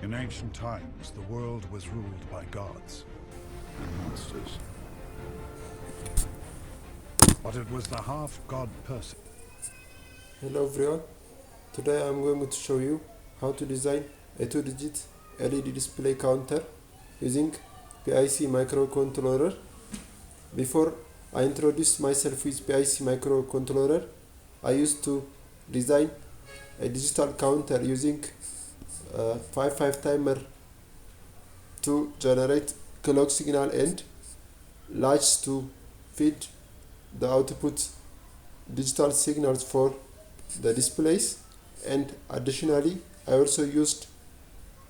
In ancient times, the world was ruled by gods and monsters. But it was the half-god person. Hello everyone, today I'm going to show you how to design a 2-digit LED display counter using PIC microcontroller. Before I introduce myself with PIC microcontroller, I used to design a digital counter using 5 timer to generate clock signal and latches to feed the output digital signals for the displays, and additionally I also used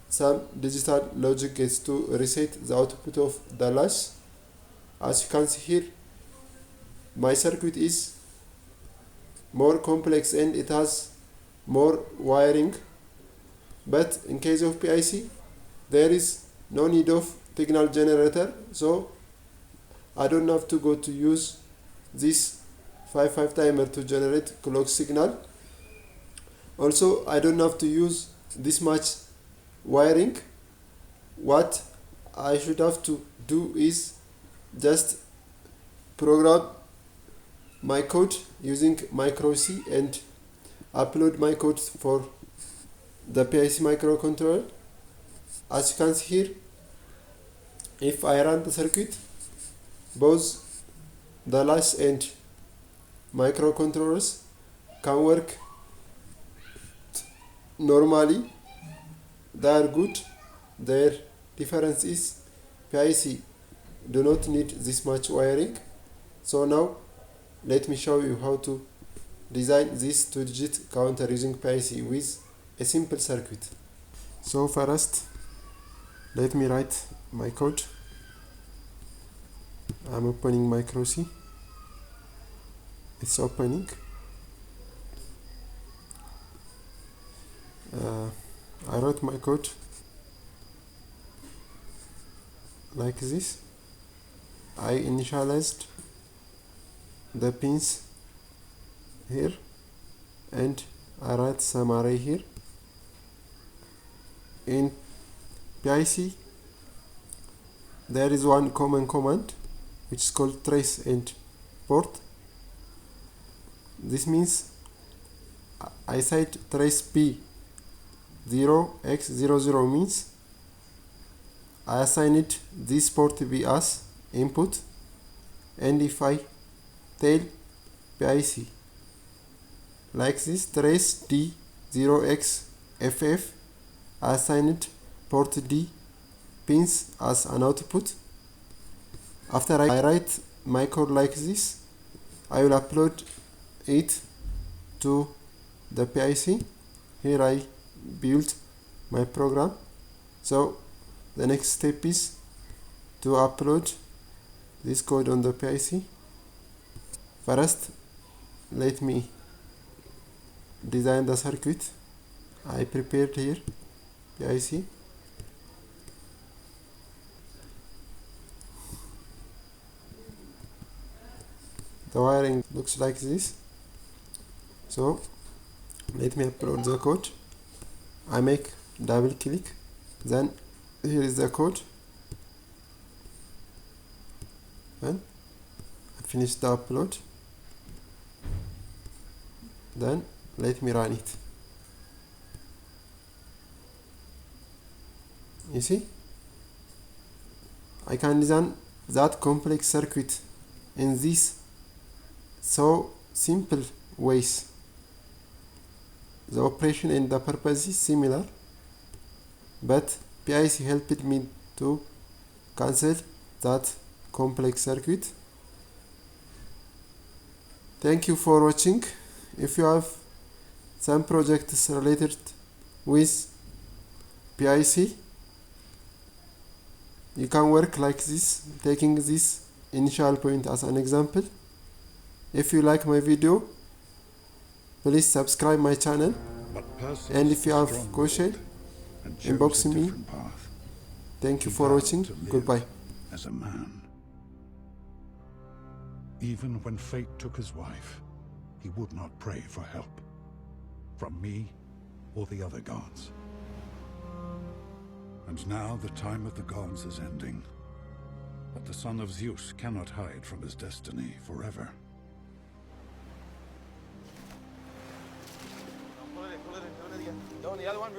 some digital logic gates to reset the output of the latch. As you can see here, my circuit is more complex and it has more wiring, but in case of PIC there is no need of signal generator, so I don't have to go to use this 5 timer to generate clock signal. Also, I don't have to use this much wiring. What I should have to do is just program my code using micro C and upload my code for the PIC microcontroller. As you can see here, if I run the circuit, both the latch and microcontrollers can work normally. They are good. Their difference is PIC do not need this much wiring. So now let me show you how to design this 2-digit counter using PIC with a simple circuit. So first let me write my code. I'm opening micro C. It's opening. I wrote my code like this. I initialized the pins here and I write some array here. In PIC there is one common command which is called trace and port. This means I said trace P0x00 means I assign it this port B as input, and if I tell PIC like this trace D0xFF, I assign it port D pins as an output. After I write my code like this, I will upload it to the PIC. Here I built my program. So the next step is to upload this code on the PIC. First, let me design the circuit I prepared here. PIC. The wiring looks like this. So let me upload the code. I make double click, then here is the code, and I finish the upload. Then let me run it. You see, I can design that complex circuit in this so simple ways. The operation and the purpose is similar, but PIC helped me to cancel that complex circuit. Thank you for watching. If you have some projects related with PIC, you can work like this, taking this initial point as an example. If you like my video, please subscribe my channel, and if you have question, inbox me. Thank you for watching. Goodbye. As a man. Even when fate took his wife, he would not pray for help from me or the other gods. And now the time of the gods is ending. But the son of Zeus cannot hide from his destiny forever. The other one.